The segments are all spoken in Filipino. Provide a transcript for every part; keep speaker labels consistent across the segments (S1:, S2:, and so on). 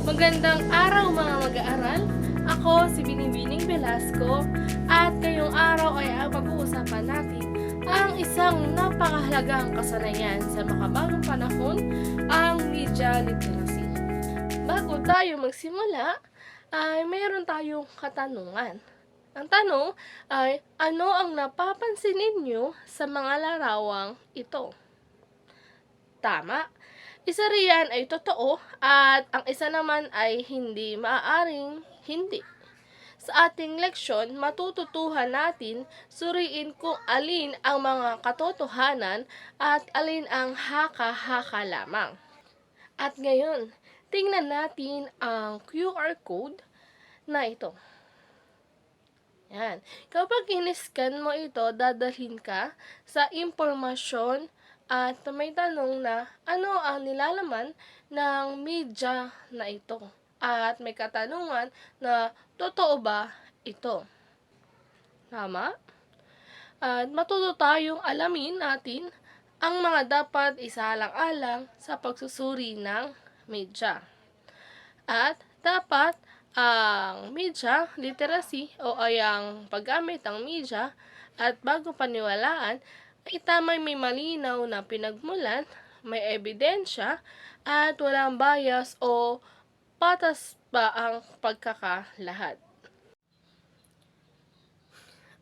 S1: Magandang araw mga mag-aaral. Ako si Binibining Velasco at ngayong araw ay pag-uusapan natin ang isang napakahalagang kasanayan sa makabagong panahon, ang media literacy. Bago tayo magsimula, ay mayroon tayong katanungan. Ang tanong ay, ano ang napapansin ninyo sa mga larawang ito? Tama. Isa riyan ay totoo at ang isa naman ay hindi maaaring hindi. Sa ating leksyon, matututuhan natin suriin kung alin ang mga katotohanan at alin ang haka-haka lamang. At ngayon, tingnan natin ang QR code na ito. Yan. Kapag in-scan mo ito, dadalhin ka sa impormasyon at may tanong na ano ang nilalaman ng media na ito. At may katanungan na totoo ba ito? Tama? At matuto tayong alamin natin ang mga dapat isalang-alang sa pagsusuri ng media. At dapat ang media literacy o ay ang paggamit ng media at bago paniwalaan ay tamay may malinaw na pinagmulan, may ebidensya at walang bias o patas ba ang pagkakalahad.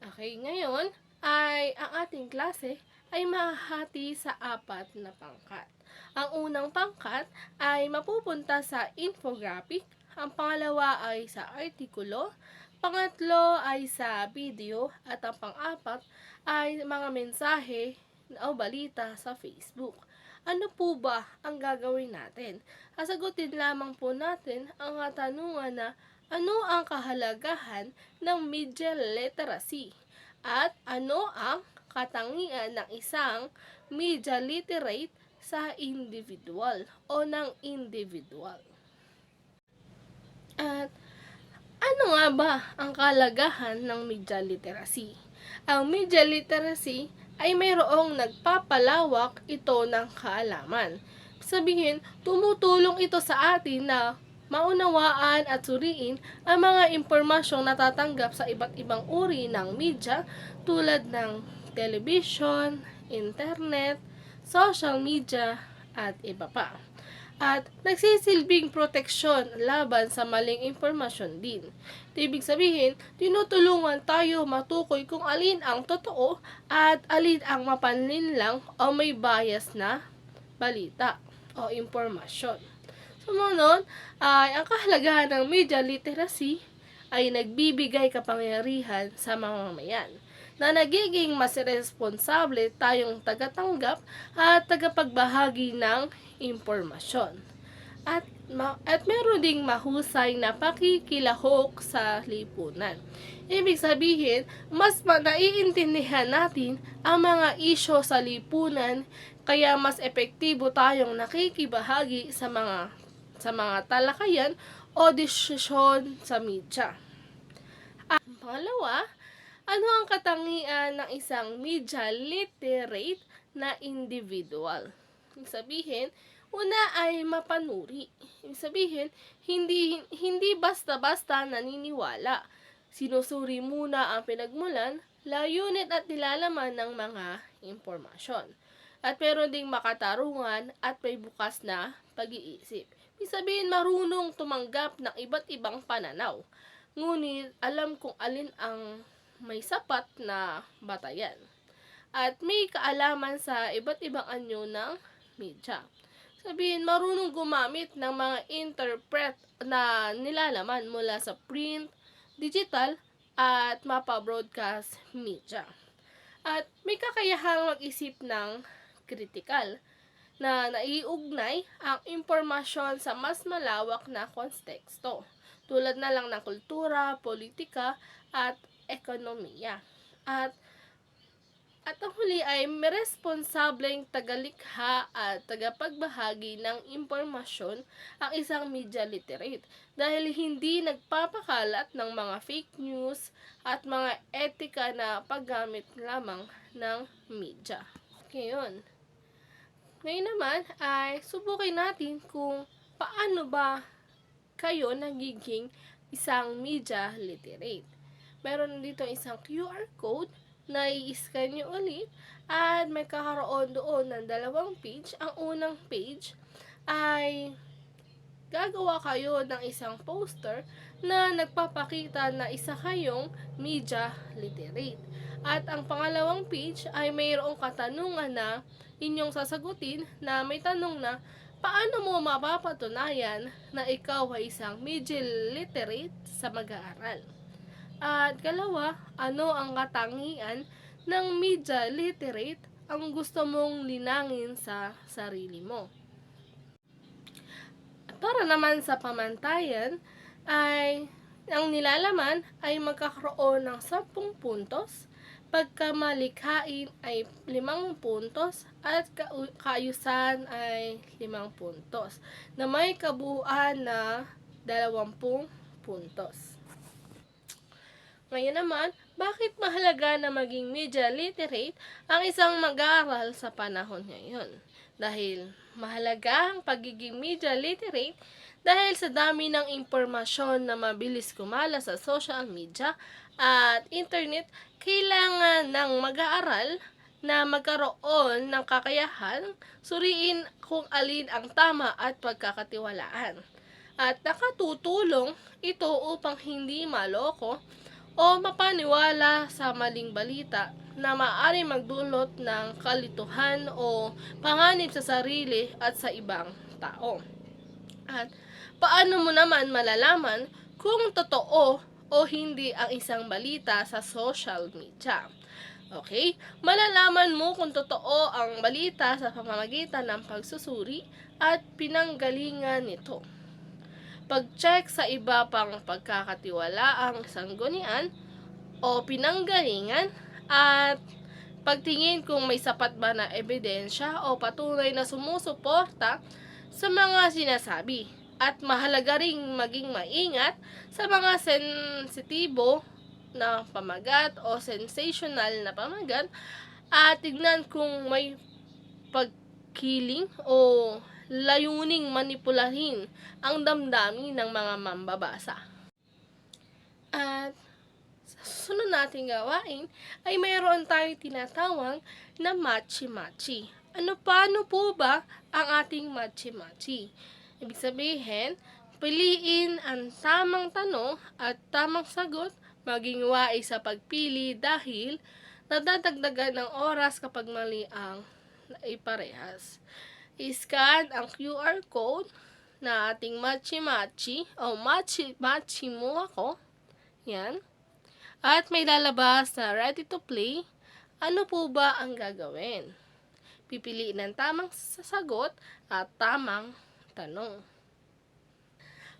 S1: Okay, ngayon ay ang ating klase ay mahahati sa 4 na pangkat. Ang unang pangkat ay mapupunta sa infographic, ang pangalawa ay sa artikulo, pangatlo ay sa video, at ang pang-apat ay mga mensahe o balita sa Facebook. Ano po ba ang gagawin natin? Sasagutin lamang po natin ang katanungan na ano ang kahalagahan ng media literacy at ano ang katangian ng isang media literate sa individual o ng individual. At ano nga ba ang kahalagahan ng media literacy? Ang media literacy ay mayroong nagpapalawak ito ng kaalaman. Sabihin, tumutulong ito sa atin na maunawaan at suriin ang mga impormasyong natatanggap sa iba't ibang uri ng media tulad ng television, internet, social media, at iba pa. At nagsisilbing proteksyon laban sa maling impormasyon din. Ibig sabihin, tinutulungan tayo matukoy kung alin ang totoo at alin ang mapanlinlang o may bias na balita o impormasyon. Sumunod ay ang kahalagahan ng media literacy ay nagbibigay kapangyarihan sa mamamayan na nagiging mas responsable tayong tagatanggap at tagapagbahagi ng impormasyon. At meron ding mahusay na pakikilahok sa lipunan. Ibig sabihin, mas naiintindihan natin ang mga isyu sa lipunan, kaya mas epektibo tayong nakikibahagi sa mga talakayan o desisyon sa media. At pangalawa, ano ang katangian ng isang media literate na individual? Ibig sabihin, una ay mapanuri. Ibig sabihin, hindi basta-basta naniniwala. Sinusuri muna ang pinagmulan, layunin at nilalaman ng mga impormasyon. At meron ding makatarungan at may bukas na pag-iisip. Ibig sabihin, marunong tumanggap ng iba't ibang pananaw. Ngunit alam kung alin ang may sapat na batayan. At may kaalaman sa iba't ibang anyo ng media. Sabihin, marunong gumamit ng mga interpret na nilalaman mula sa print, digital, at mapa-broadcast media. At may kakayahang mag-isip ng kritikal na naiugnay ang impormasyon sa mas malawak na konteksto, tulad na lang ng kultura, politika, at ekonomiya. At ang huli ay may responsableng tagalikha at tagapagbahagi ng impormasyon ang isang media literate dahil hindi nagpapakalat ng mga fake news at mga etika na paggamit lamang ng media. Ngayon naman ay subukin natin kung paano ba kayo nagiging isang media literate. Meron dito isang QR code na i-scan nyo ulit at may kakaroon doon ng dalawang page. Ang unang page ay gagawa kayo ng isang poster na nagpapakita na isa kayong media literate. At ang pangalawang page ay mayroong katanungan na inyong sasagutin na may tanong na paano mo mapapatunayan na ikaw ay isang media literate sa mag-aaral. At kalawa, ano ang katangian ng media literate ang gusto mong linangin sa sarili mo. Para naman sa pamantayan, ay ang nilalaman ay magkakaroon ng 10 puntos, pagkamalikhain ay 5 puntos, at kaayusan ay 5 puntos, na may kabuuan na 20 puntos. Ngayon naman, bakit mahalaga na maging media literate ang isang mag-aaral sa panahon ngayon? Dahil mahalaga ang pagiging media literate dahil sa dami ng impormasyon na mabilis kumala sa social media at internet, kailangan ng mag-aaral na magkaroon ng kakayahan suriin kung alin ang tama at pagkakatiwalaan. At nakatutulong ito upang hindi maloko o mapaniwala sa maling balita na maaari magdulot ng kalituhan o panganib sa sarili at sa ibang tao. At paano mo naman malalaman kung totoo o hindi ang isang balita sa social media? Okay? Malalaman mo kung totoo ang balita sa pamamagitan ng pagsusuri at pinanggalingan nito. Pag-check sa iba pang pagkakatiwalaang sanggunian o pinanggalingan, at pagtingin kung may sapat ba na ebidensya o patunay na sumusuporta sa mga sinasabi. At mahalaga ring maging maingat sa mga sensitibo na pamagat o sensational na pamagat, at tignan kung may pagkiling o layuning manipulahin ang damdamin ng mga mambabasa. At sa susunod nating gawain ay mayroon tayong tinatawag na matchi-matchi. Paano po ba ang ating matchi-matchi? Ibig sabihin, piliin ang tamang tanong at tamang sagot, maging wais sa pagpili dahil nadadagdagan ng oras kapag mali ang iparehas. I-scan ang QR code na ating matchi-matchi o matchi-matchi mo ako. Yan. At may lalabas na ready to play. Ano po ba ang gagawin? Pipiliin ng tamang sasagot at tamang tanong.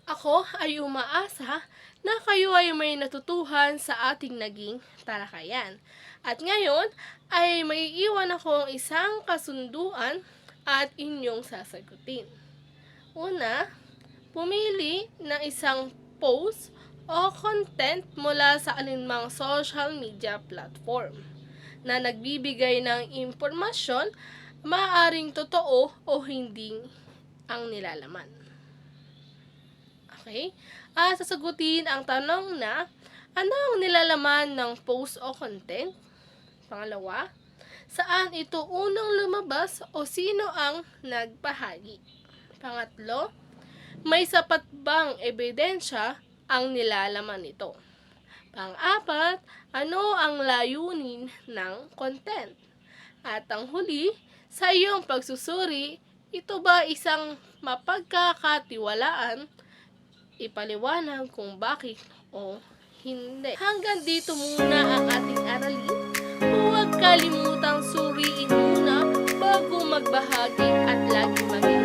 S1: Ako ay umaasa na kayo ay may natutuhan sa ating naging talakayan. At ngayon ay may iwan akong isang kasunduan at inyong sasagutin. Una, pumili ng isang post o content mula sa alinmang social media platform na nagbibigay ng impormasyon, maaaring totoo o hindi ang nilalaman. Okay? At sasagutin ang tanong na, ano ang nilalaman ng post o content? Pangalawa, saan ito unang lumabas o sino ang nagpahagi? Pangatlo, may sapat bang ebidensya ang nilalaman nito? Pang-apat, ano ang layunin ng content? At ang huli, sa iyong pagsusuri, ito ba isang mapagkakatiwalaan? Ipaliwanag kung bakit o hindi. Hanggang dito muna ang ating aralin. Huwag kalimutang suriin muna bago magbahagi at lagi maging